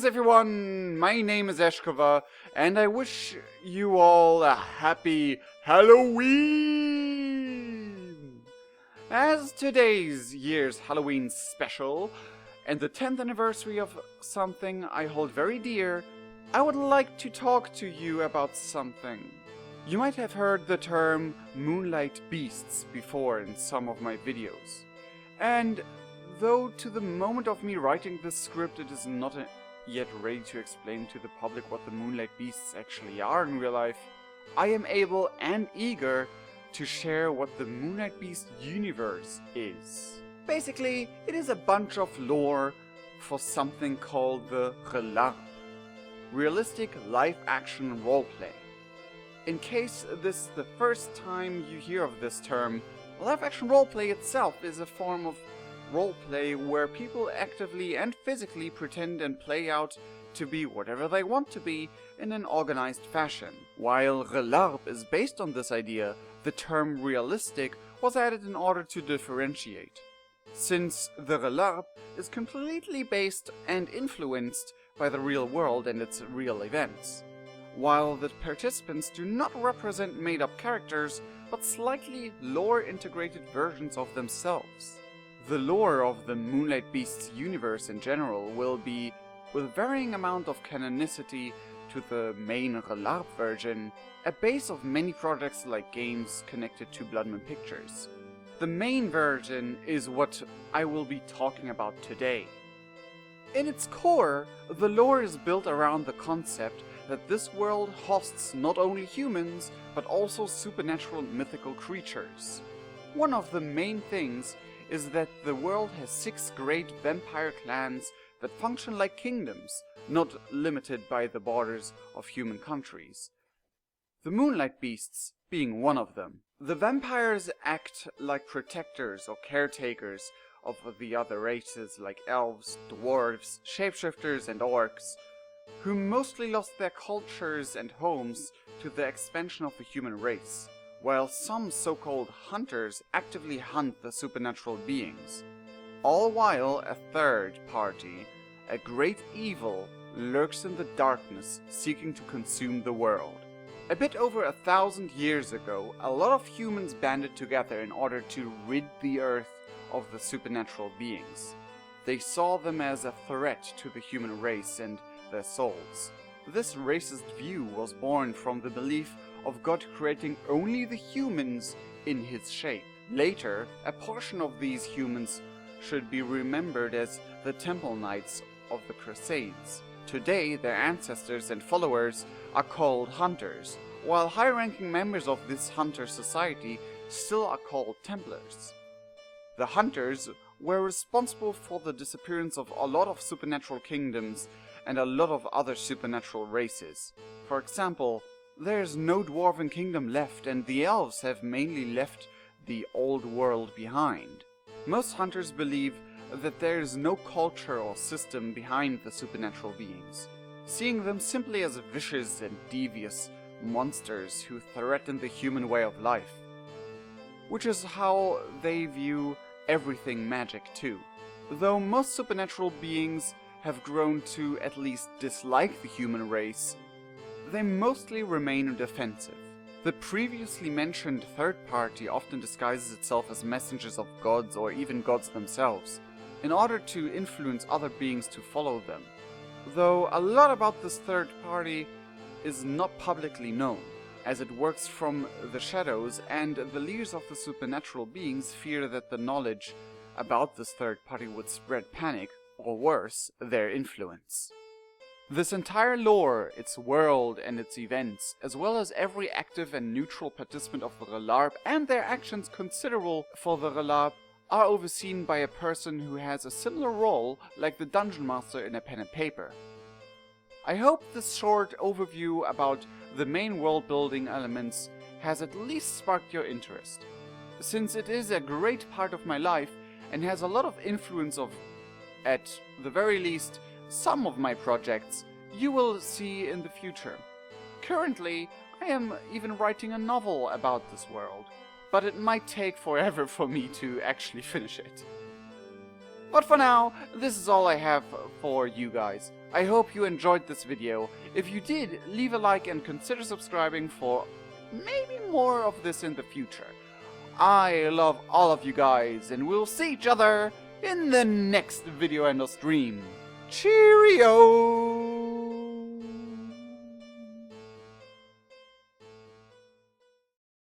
Greetings everyone, my name is Eshkova, and I wish you all a happy Halloween! As today's year's Halloween special, and the 10th anniversary of something I hold very dear, I would like to talk to you about something. You might have heard the term Moonlightbeasts before in some of my videos, and though to the moment of me writing this script it is not yet ready to explain to the public what the Moonlightbeasts actually are in real life, I am able and eager to share what the Moonlightbeast Universe is. Basically, it is a bunch of lore for something called the RLARP, Realistic Live-Action Roleplay. In case this is the first time you hear of this term, live-action roleplay itself is a form of roleplay where people actively and physically pretend and play out to be whatever they want to be in an organized fashion. While RLARP is based on this idea, the term realistic was added in order to differentiate. Since the RLARP is completely based and influenced by the real world and its real events, while the participants do not represent made-up characters, but slightly lore-integrated versions of themselves. The lore of the Moonlightbeasts universe in general will be, with varying amount of canonicity to the main RLARP version, a base of many projects like games connected to Bloodmoon Pictures. The main version is what I will be talking about today. In its core, the lore is built around the concept that this world hosts not only humans, but also supernatural mythical creatures. One of the main things is that the world has 6 great vampire clans that function like kingdoms, not limited by the borders of human countries. The Moonlightbeasts being one of them. The vampires act like protectors or caretakers of the other races like elves, dwarves, shapeshifters and orcs, who mostly lost their cultures and homes to the expansion of the human race, while some so-called hunters actively hunt the supernatural beings. All while a third party, a great evil, lurks in the darkness seeking to consume the world. A bit over 1,000 years ago, a lot of humans banded together in order to rid the earth of the supernatural beings. They saw them as a threat to the human race and their souls. This racist view was born from the belief of God creating only the humans in his shape. Later, a portion of these humans should be remembered as the Temple Knights of the Crusades. Today, their ancestors and followers are called Hunters, while high-ranking members of this Hunter society still are called Templars. The Hunters were responsible for the disappearance of a lot of supernatural kingdoms and a lot of other supernatural races. For example, there is no dwarven kingdom left, and the elves have mainly left the old world behind. Most hunters believe that there is no culture or system behind the supernatural beings, seeing them simply as vicious and devious monsters who threaten the human way of life. Which is how they view everything magic too. Though most supernatural beings have grown to at least dislike the human race, they mostly remain defensive. The previously mentioned third party often disguises itself as messengers of gods or even gods themselves, in order to influence other beings to follow them. Though a lot about this third party is not publicly known, as it works from the shadows, and the leaders of the supernatural beings fear that the knowledge about this third party would spread panic, or worse, their influence. This entire lore, its world and its events, as well as every active and neutral participant of the RLARP and their actions considerable for the RLARP, are overseen by a person who has a similar role like the Dungeon Master in a pen and paper. I hope this short overview about the main world building elements has at least sparked your interest, since it is a great part of my life and has a lot of influence of, at the very least, some of my projects you will see in the future. Currently, I am even writing a novel about this world, but it might take forever for me to actually finish it. But for now, this is all I have for you guys. I hope you enjoyed this video. If you did, leave a like and consider subscribing for maybe more of this in the future. I love all of you guys, and we'll see each other in the next video and stream. Cheerio!